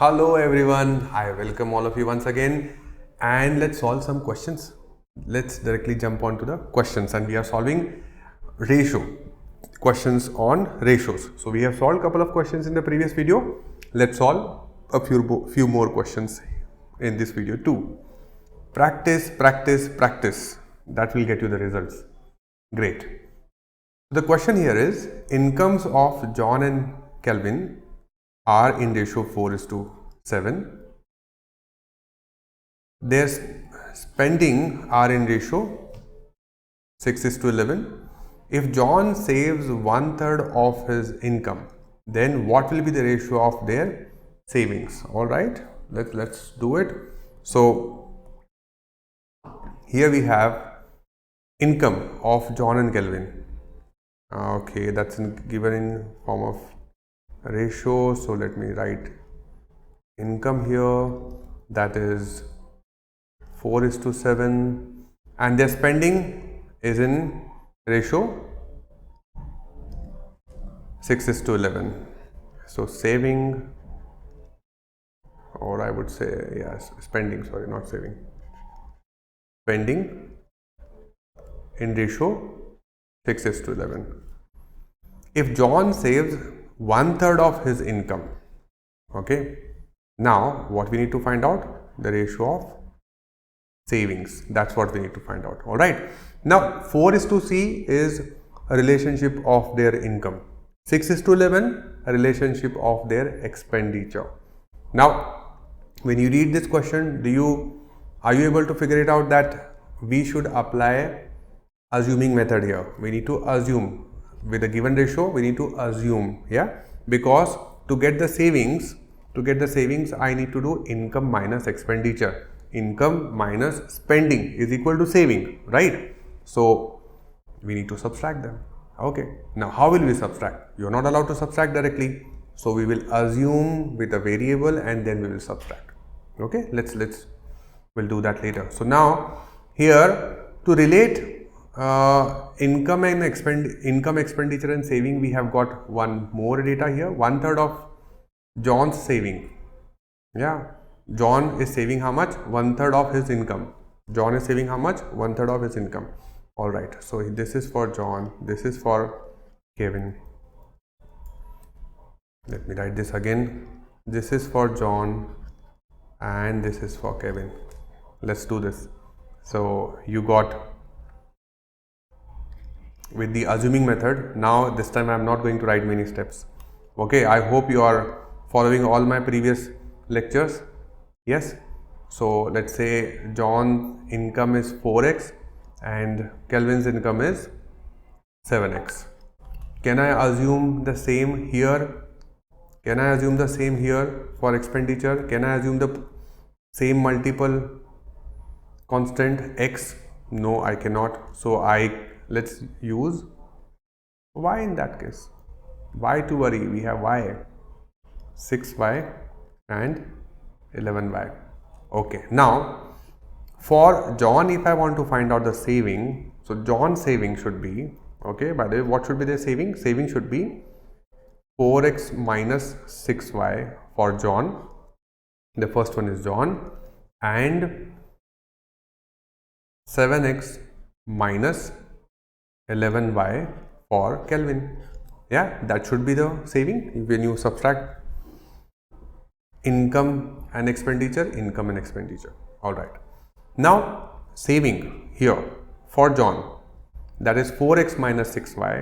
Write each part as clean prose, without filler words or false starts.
Hello everyone, I welcome all of you once again and let's solve some questions. Let's directly jump on to the questions and we are solving questions on ratios. So we have solved a couple of questions in the previous video. Let's solve a few more questions in this video too. Practice, practice, practice. That will get you the results. Great. The question here is incomes of John and Kelvin are in ratio 4:7. Their spending are in ratio 6:11. If John saves 1/3 of his income, then what will be the ratio of their savings? All right, let's do it. So here we have income of John and Kelvin. Okay, that's given in form of ratio. So let me write income here, that is 4:7, and their spending is in ratio 6:11. So saving, or I would say yes, spending, sorry, not saving, spending in ratio 6:11. If John saves 1/3 of his income, okay, now what we need to find out? The ratio of savings. That's what we need to find out. All right, now 4:C is a relationship of their income, 6:11 a relationship of their expenditure. Now when you read this question, are you able to figure it out that we should apply assuming method here? We need to assume with a given ratio, we need to assume, yeah, because to get the savings, I need to do income minus expenditure. Income minus spending is equal to saving, right? So we need to subtract them. Okay, now how will we subtract? You are not allowed to subtract directly, so we will assume with a variable and then we will subtract. Okay, we'll do that later. So now here to relate income, expenditure and saving, we have got one more data here. 1/3 of John's saving. Yeah, John is saving how much? 1/3 of his income. John is saving how much? 1/3 of his income. All right, so this is for John, this is for Kevin. Let me write this again. This is for John and this is for Kevin. Let's do this. So you got with the assuming method. Now this time I am not going to write many steps. Okay, I hope you are following all my previous lectures. Yes, so let's say John's income is 4x and Kelvin's income is 7x. Can I assume the same here? Can I assume the same here for expenditure? Can I assume the same multiple constant x? No, I cannot. So let's use y in that case. Why to worry? We have y, 6y and 11y. Okay, now for John, if I want to find out the saving, so John's saving should be, okay, by the way, what should be the saving? Saving should be 4x minus 6y for John. The first one is John, and 7x minus 11y for Kelvin. Yeah, that should be the saving when you subtract income and expenditure, all right. Now saving here for John, that is 4x minus 6y.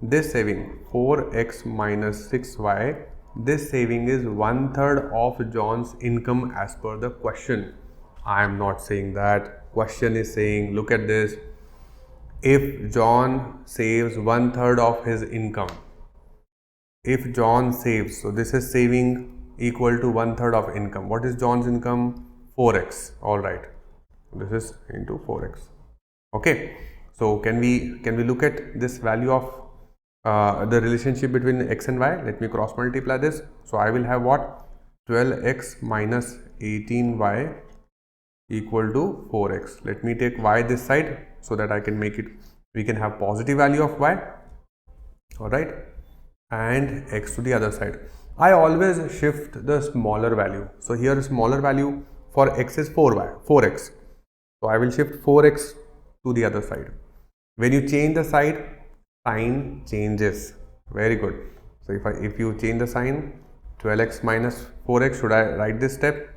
This saving 4x minus 6y, this saving is 1/3 of John's income as per the question. I am not saying that. Question is saying, look at this, if John saves 1/3 of his income, if John saves, so this is saving equal to 1/3 of income. What is John's income? 4x. All right, this is into 4x. Okay, so can we look at this value of the relationship between x and y? Let me cross multiply this. So I will have what? 12x minus 18y equal to 4x. Let me take y this side so that I can make it, we can have positive value of y. All right, and x to the other side. I always shift the smaller value. So here smaller value for x is 4x. So I will shift 4x to the other side. When you change the side, sign changes. Very good. So if you change the sign, 12x minus 4x, should I write this step?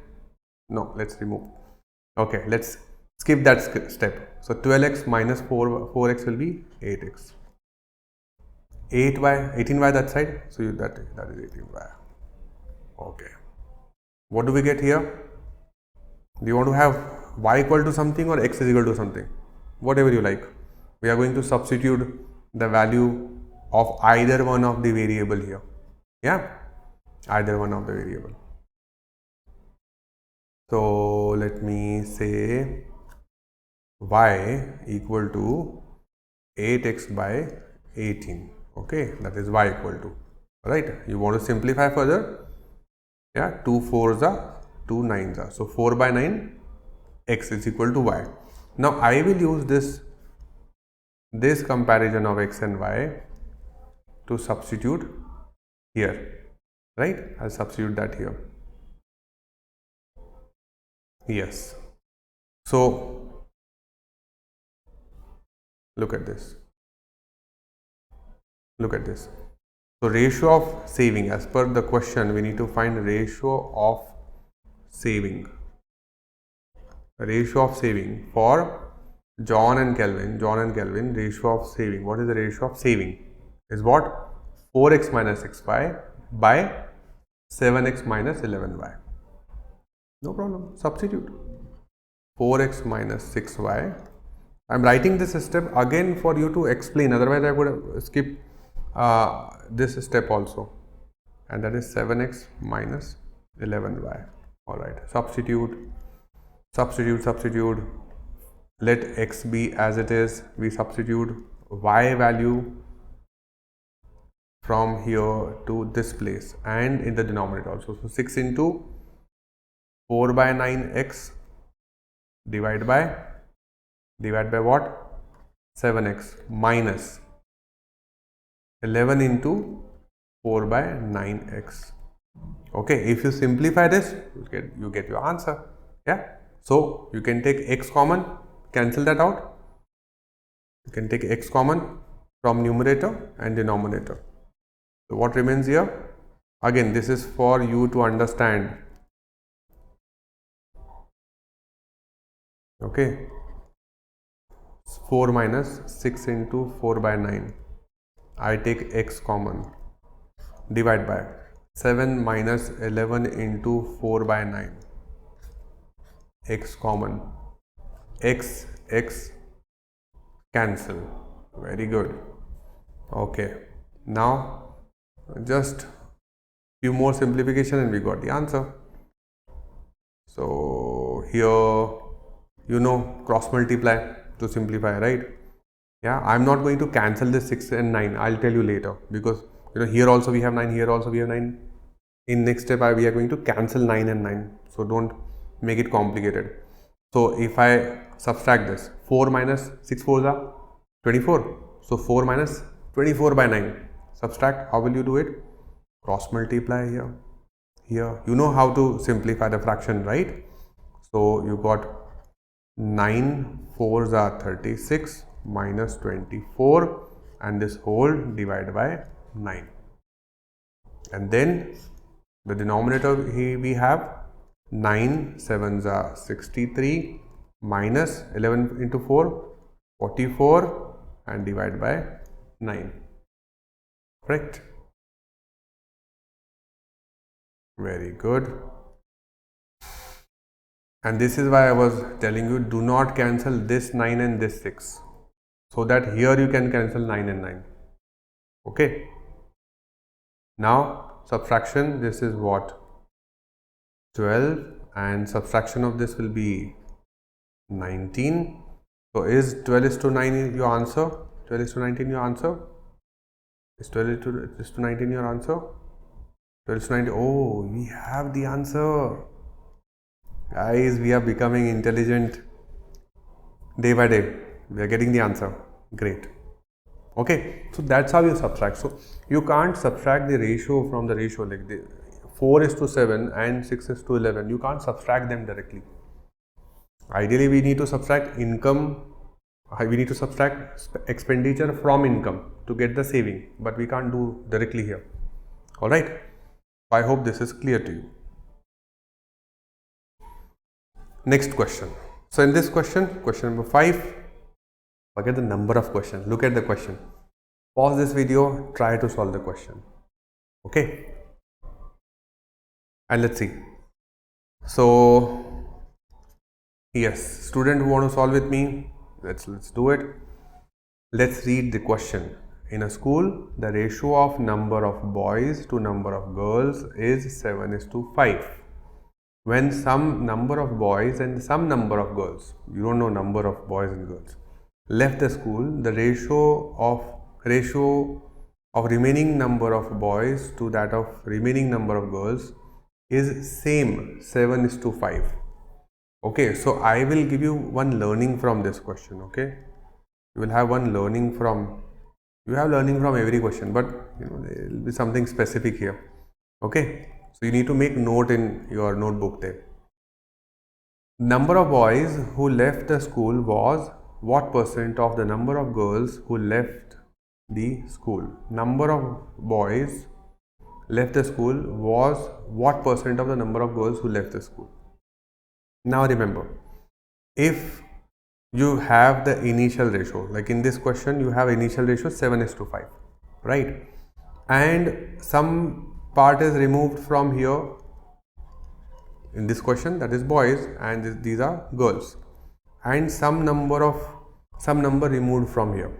No, let's remove. Okay, let's skip that step. So 12x minus 4x will be 8x. 18y that side, so that is 18y. Okay. What do we get here? Do you want to have y equal to something or x is equal to something? Whatever you like. We are going to substitute the value of either one of the variable here. Yeah, either one of the variable. So let me say y equal to 8x by 18. Okay, that is y equal to, right? You want to simplify further? Yeah, 2 4s are 2 9s are. So 4 by 9, x is equal to y. Now I will use this comparison of x and y to substitute here, right? I'll substitute that here. Yes. So look at this. Look at this. So ratio of saving, as per the question, we need to find ratio of saving. Ratio of saving for John and Kelvin, ratio of saving. What is the ratio of saving? Is what? 4x minus 6y by 7x minus 11y. No problem. Substitute. 4x minus 6y. I am writing this step again for you to explain. Otherwise, I would skip this step also. And that is 7x minus 11y. Alright. Substitute. Let x be as it is. We substitute y value from here to this place and in the denominator also. So 6 into 4 by 9x divide by what? 7x minus 11 into 4 by 9x. Okay, if you simplify this, you get your answer. Yeah. So you can take x common, cancel that out. You can take x common from numerator and denominator. So what remains here? Again, this is for you to understand. Okay. 4 minus 6 into 4 by 9. I take x common. Divide by 7 minus 11 into 4 by 9. X common. X cancel. Very good. Okay. Now just few more simplification and we got the answer. So here, you know, cross multiply to simplify, right? Yeah, I'm not going to cancel this 6 and 9. I'll tell you later, because you know, here also we have 9, here also we have 9. In next step we are going to cancel 9 and 9. So don't make it complicated. So if I subtract this, 4 minus 6 4s are 24. So 4 minus 24 by 9. Subtract. How will you do it? Cross multiply here. Here. You know how to simplify the fraction, right? So you got 9 4s are 36 minus 24 and this whole divided by 9. And then the denominator here we have 9 7s are 63 minus 11 into 4 44 and divide by 9. Correct? Very good. And this is why I was telling you, do not cancel this 9 and this 6, so that here you can cancel 9 and 9. Okay. Now subtraction, this is what? 12, and subtraction of this will be 19. So is 12 is to 9 your answer? 12 is to 19 your answer? Is 12 is to 19 your answer? 12 is to 19. Oh, we have the answer. Guys, we are becoming intelligent day by day. We are getting the answer. Great. Okay, so that's how you subtract. So you can't subtract the ratio from the ratio like this. 4:7 and 6:11, you can't subtract them directly. Ideally, we need to subtract income, we need to subtract expenditure from income to get the saving, but we can't do directly here. Alright, I hope this is clear to you. Next question. So in this question, question number 5, forget the number of questions, look at the question. Pause this video, try to solve the question. Okay, and let's see. So yes, student who want to solve with me, let's do it. Let's read the question. In a school, the ratio of number of boys to number of girls is 7:5. When some number of boys and some number of girls, you don't know number of boys and girls, left the school, the ratio of remaining number of boys to that of remaining number of girls is same, 7:5. Okay, so I will give you one learning from this question. Okay, you will have one learning from, you have learning from every question, but you know, there will be something specific here. Okay, so you need to make note in your notebook there. Number of boys who left the school was what percent of the number of girls who left the school? Number of boys left the school was what percent of the number of girls who left the school? Now remember, if you have the initial ratio, like in this question you have initial ratio 7:5, right? And some part is removed from here in this question, that is boys, and these are girls, and some number removed from here.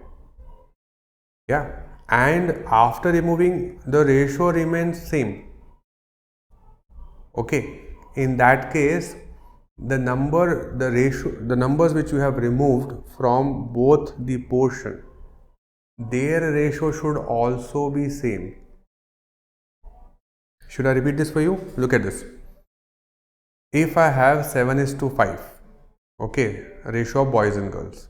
Yeah, and after removing, the ratio remains same. Okay, in that case, the numbers which you have removed from both the portion, their ratio should also be same. Should I repeat this for you? Look at this. If I have 7:5, okay, ratio of boys and girls,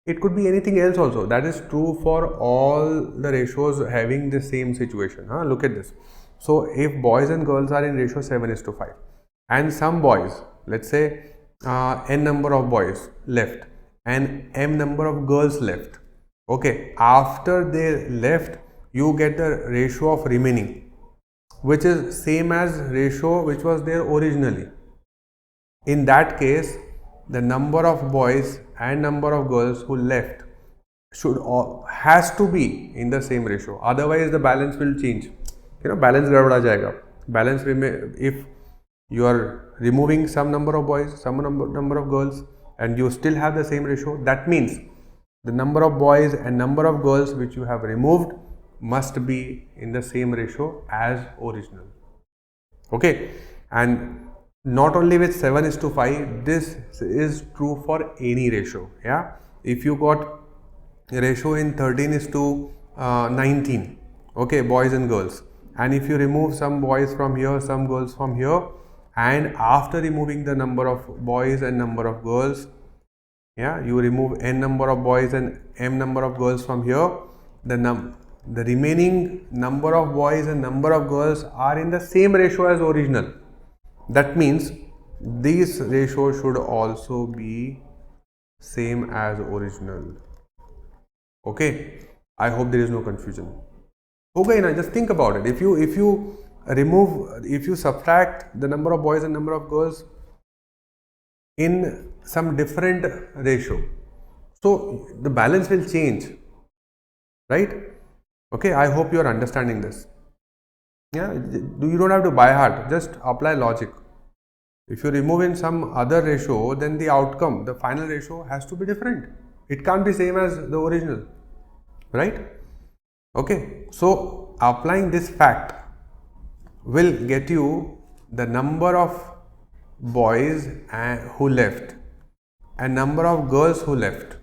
it could be anything else also. That is true for all the ratios having the same situation. Look at this. So if boys and girls are in ratio 7:5, and some boys, let's say n number of boys left and m number of girls left, okay, after they left, you get the ratio of remaining, which is same as ratio which was there originally. In that case, the number of boys and number of girls who left has to be in the same ratio, otherwise the balance will change. You know, balance gadbada jayega. Balance if you are removing some number of boys, some number of girls, and you still have the same ratio, that means the number of boys and number of girls which you have removed must be in the same ratio as original. Okay, and not only with 7:5, this is true for any ratio. Yeah, if you got a ratio in 13:19, okay, boys and girls, and if you remove some boys from here, some girls from here, and after removing the number of boys and number of girls, yeah, you remove n number of boys and m number of girls from here, the remaining number of boys and number of girls are in the same ratio as original. That means these ratios should also be same as original. Okay, I hope there is no confusion. Okay, now just think about it. If you subtract the number of boys and number of girls in some different ratio, so the balance will change, right? Okay, I hope you are understanding this. Yeah, you don't have to by heart, just apply logic. If you remove in some other ratio, then the outcome, the final ratio has to be different. It can't be same as the original, right? Okay, so applying this fact will get you the number of boys who left and number of girls who left,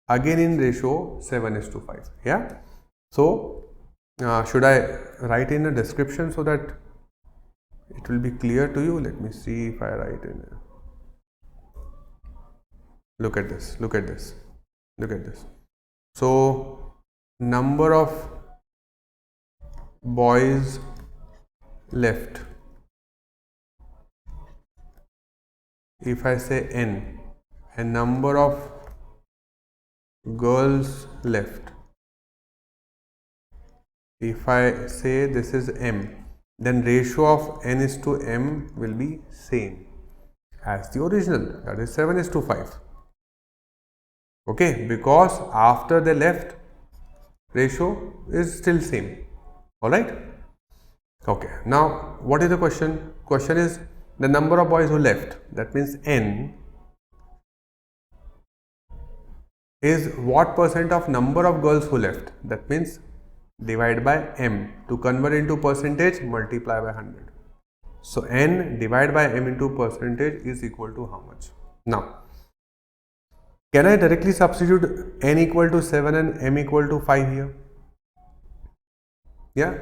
again in ratio 7:5. Yeah, so should I write in a description so that it will be clear to you? Let me see if I write in it. Look at this, look at this, look at this. So number of boys left. If I say n, a number of girls left. If I say this is m, then ratio of n is to m will be same as the original, that is 7 is to 5. Okay, because after they left, ratio is still same. Alright? Okay, now what is the question? Question is the number of boys who left. That means n is what percent of number of girls who left. That means divide by m. To convert into percentage, multiply by 100. So n divided by m into percentage is equal to how much? Now, can I directly substitute n equal to 7 and m equal to 5 here? Yeah,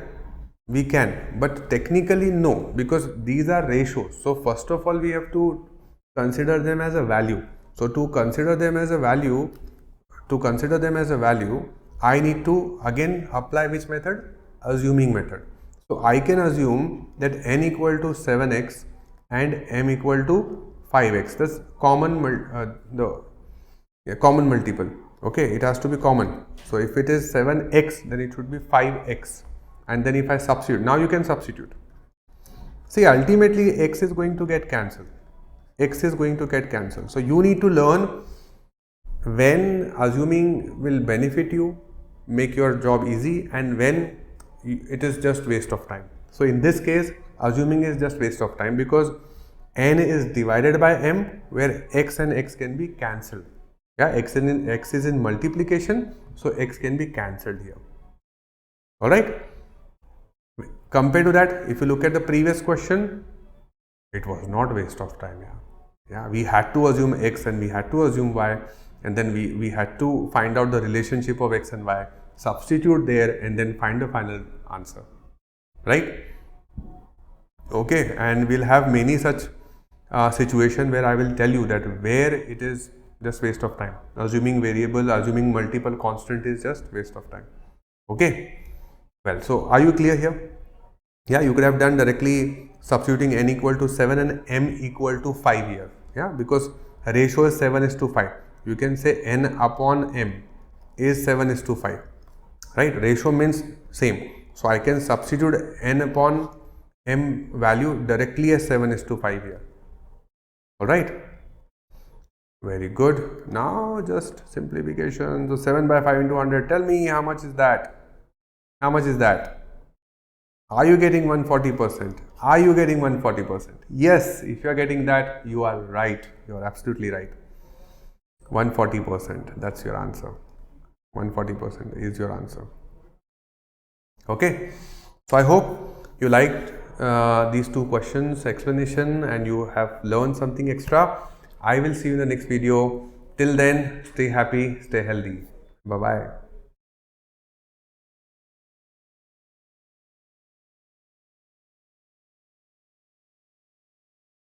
we can, but technically no, because these are ratios. So first of all, we have to consider them as a value. So to consider them as a value, I need to again apply which method? Assuming method. So I can assume that n equal to 7x and m equal to 5x. That's common common multiple. Okay, it has to be common. So if it is 7x, then it should be 5x. And then if I substitute, now you can substitute. See, ultimately x is going to get cancelled. So you need to learn when assuming will benefit you, make your job easy, and when it is just waste of time. So in this case, assuming is just waste of time because n is divided by m, where x and x can be cancelled. Yeah, x is in multiplication, so x can be cancelled here. Alright. Compared to that, if you look at the previous question, it was not waste of time. Yeah, we had to assume x and we had to assume y, and then we had to find out the relationship of x and y, substitute there, and then find the final answer, right? Okay, and we'll have many such situation where I will tell you that where it is just waste of time. Assuming variable, assuming multiple constant is just waste of time. Okay, well, so are you clear here? Yeah, you could have done directly substituting n equal to 7 and m equal to 5 here. Yeah, because ratio is 7 is to 5. You can say n upon m is 7 is to 5, right? Ratio means same. So I can substitute n upon m value directly as 7 is to 5 here. Alright. Very good. Now just simplification. So 7 by 5 into 100. Tell me how much is that? How much is that? Are you getting 140%? Are you getting 140%? Yes, if you are getting that, you are right. You are absolutely right. 140%. That's your answer. 140% is your answer. Okay. So I hope you liked these two questions explanation and you have learned something extra. I will see you in the next video. Till then, stay happy, stay healthy. Bye-bye.